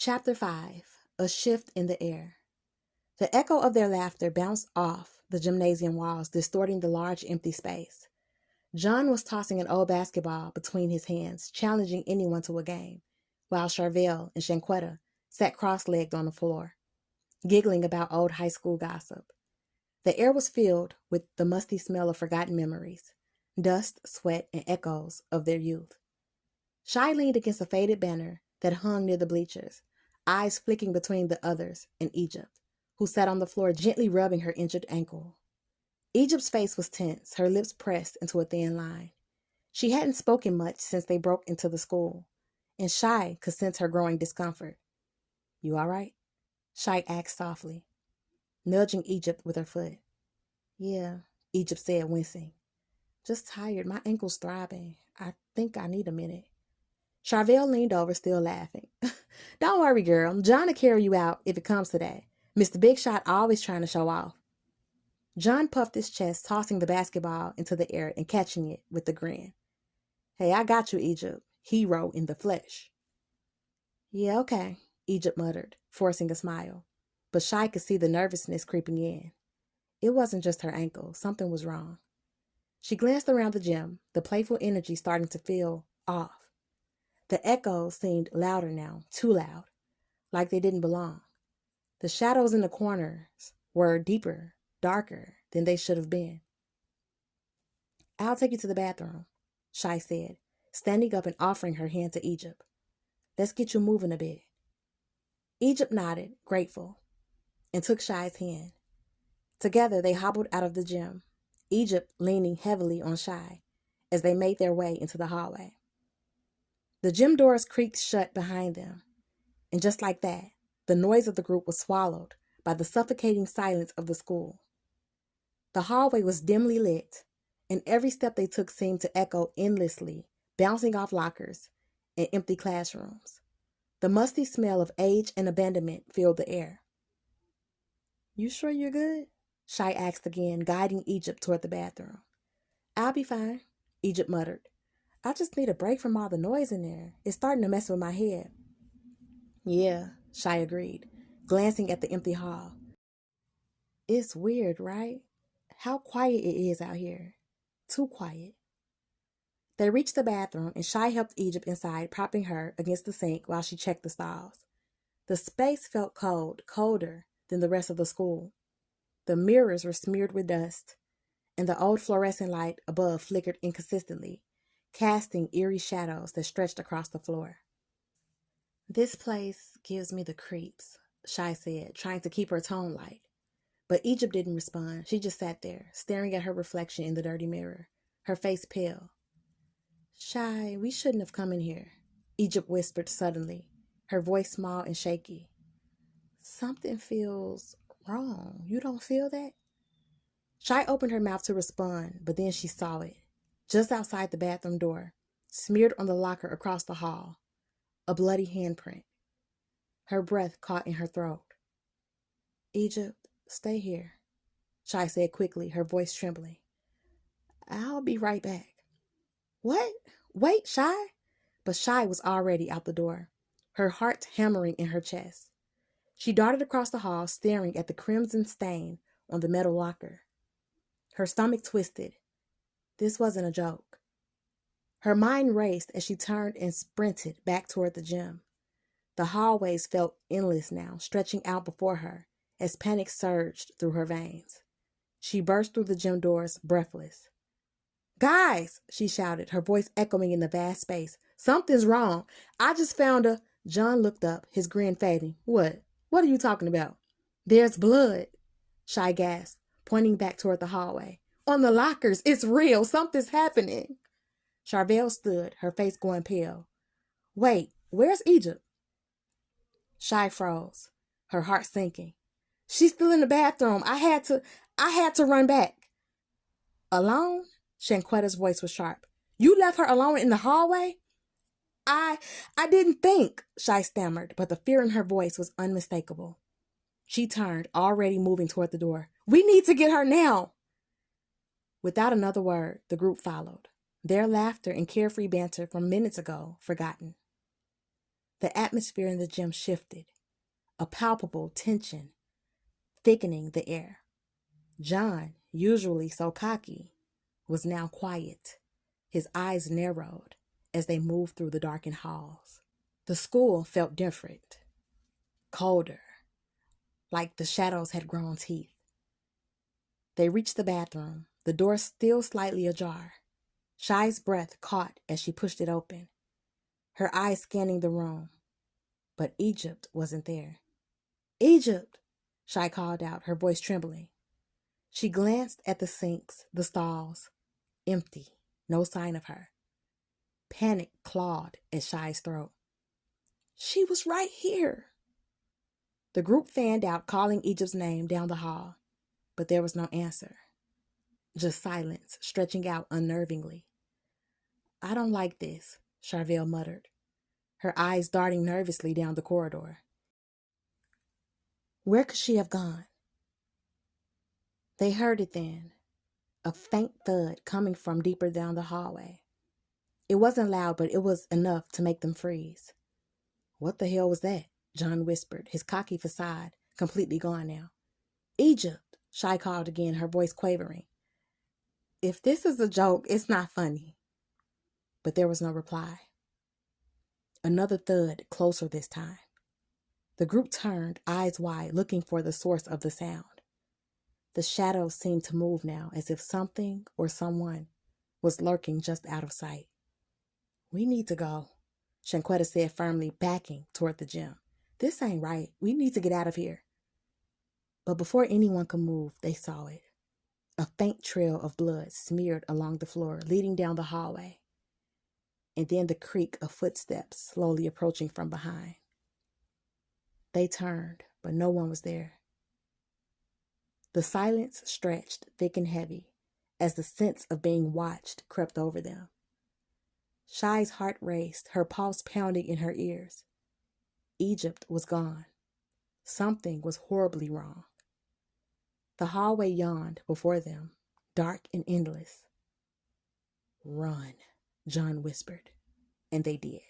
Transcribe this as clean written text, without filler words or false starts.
Chapter 5. A Shift in the Air. The echo of their laughter bounced off the gymnasium walls, distorting the large empty space. John was tossing an old basketball between his hands, challenging anyone to a game, while Charvel and Shanquetta sat cross-legged on the floor, giggling about old high school gossip. The air was filled with the musty smell of forgotten memories, dust, sweat, and echoes of their youth. Shy leaned against a faded banner that hung near the bleachers, eyes flicking between the others and Egypt, who sat on the floor gently rubbing her injured ankle. Egypt's face was tense, her lips pressed into a thin line. She hadn't spoken much since they broke into the school, and Shy could sense her growing discomfort. "You all right?" Shy asked softly, nudging Egypt with her foot. "Yeah," Egypt said, wincing. "Just tired. My ankle's throbbing. I think I need a minute." Charvel leaned over, still laughing. "Don't worry, girl. John will carry you out if it comes to that. Mr. Big Shot always trying to show off." John puffed his chest, tossing the basketball into the air and catching it with a grin. "Hey, I got you, Egypt. Hero in the flesh." "Yeah, okay," Egypt muttered, forcing a smile. But Shy could see the nervousness creeping in. It wasn't just her ankle. Something was wrong. She glanced around the gym, the playful energy starting to feel off. The echoes seemed louder now, too loud, like they didn't belong. The shadows in the corners were deeper, darker than they should have been. "I'll take you to the bathroom," Shy said, standing up and offering her hand to Egypt. "Let's get you moving a bit." Egypt nodded, grateful, and took Shy's hand. Together they hobbled out of the gym, Egypt leaning heavily on Shy as they made their way into the hallway. The gym doors creaked shut behind them, and just like that, the noise of the group was swallowed by the suffocating silence of the school. The hallway was dimly lit, and every step they took seemed to echo endlessly, bouncing off lockers and empty classrooms. The musty smell of age and abandonment filled the air. "You sure you're good?" Shy asked again, guiding Egypt toward the bathroom. "I'll be fine," Egypt muttered. "I just need a break from all the noise in there. It's starting to mess with my head." "Yeah," Shy agreed, glancing at the empty hall. "It's weird, right? How quiet it is out here. Too quiet." They reached the bathroom, and Shy helped Egypt inside, propping her against the sink while she checked the stalls. The space felt cold, colder than the rest of the school. The mirrors were smeared with dust, and the old fluorescent light above flickered inconsistently, casting eerie shadows that stretched across the floor. "This place gives me the creeps," Shy said, trying to keep her tone light. But Egypt didn't respond. She just sat there, staring at her reflection in the dirty mirror, her face pale. "Shy, we shouldn't have come in here," Egypt whispered suddenly, her voice small and shaky. "Something feels wrong. You don't feel that?" Shy opened her mouth to respond, but then she saw it, just outside the bathroom door, smeared on the locker across the hall, a bloody handprint. Her breath caught in her throat. "Egypt, stay here," Shy said quickly, her voice trembling. "I'll be right back." "What? Wait, Shy?" But Shy was already out the door, her heart hammering in her chest. She darted across the hall, staring at the crimson stain on the metal locker. Her stomach twisted. This wasn't a joke. Her mind raced as she turned and sprinted back toward the gym. The hallways felt endless now, stretching out before her as panic surged through her veins. She burst through the gym doors, breathless. "Guys," she shouted, her voice echoing in the vast space. "Something's wrong. I just found a—" John looked up, his grin fading. "What? What are you talking about?" "There's blood," Shy gasped, pointing back toward the hallway. "On the lockers. It's real. Something's happening." Charvel stood, her face going pale. "Wait, where's Egypt?" Shy froze, her heart sinking. "She's still in the bathroom. I had to run back." "Alone?" Shanquetta's voice was sharp. "You left her alone in the hallway?" I didn't think," Shy stammered, but the fear in her voice was unmistakable. She turned, already moving toward the door. "We need to get her now." Without another word, the group followed, their laughter and carefree banter from minutes ago forgotten. The atmosphere in the gym shifted, a palpable tension thickening the air. John, usually so cocky, was now quiet. His eyes narrowed as they moved through the darkened halls. The school felt different, colder, like the shadows had grown teeth. They reached the bathroom, the door still slightly ajar. Shy's breath caught as she pushed it open, her eyes scanning the room. But Egypt wasn't there. "Egypt!" Shy called out, her voice trembling. She glanced at the sinks, the stalls. Empty, no sign of her. Panic clawed at Shy's throat. "She was right here." The group fanned out, calling Egypt's name down the hall, but there was no answer. Just silence, stretching out unnervingly. "I don't like this," Charvel muttered, her eyes darting nervously down the corridor. Where could she have gone? They heard it then, a faint thud coming from deeper down the hallway. It wasn't loud, but it was enough to make them freeze. "What the hell was that?" John whispered, his cocky facade completely gone now. "Egypt," Shy called again, her voice quavering. "If this is a joke, it's not funny." But there was no reply. Another thud, closer this time. The group turned, eyes wide, looking for the source of the sound. The shadows seemed to move now, as if something or someone was lurking just out of sight. "We need to go," Shanquetta said firmly, backing toward the gym. "This ain't right. We need to get out of here." But before anyone could move, they saw it. A faint trail of blood smeared along the floor, leading down the hallway. And then the creak of footsteps slowly approaching from behind. They turned, but no one was there. The silence stretched thick and heavy as the sense of being watched crept over them. Shy's heart raced, her pulse pounding in her ears. Egypt was gone. Something was horribly wrong. The hallway yawned before them, dark and endless. "Run," John whispered, and they did.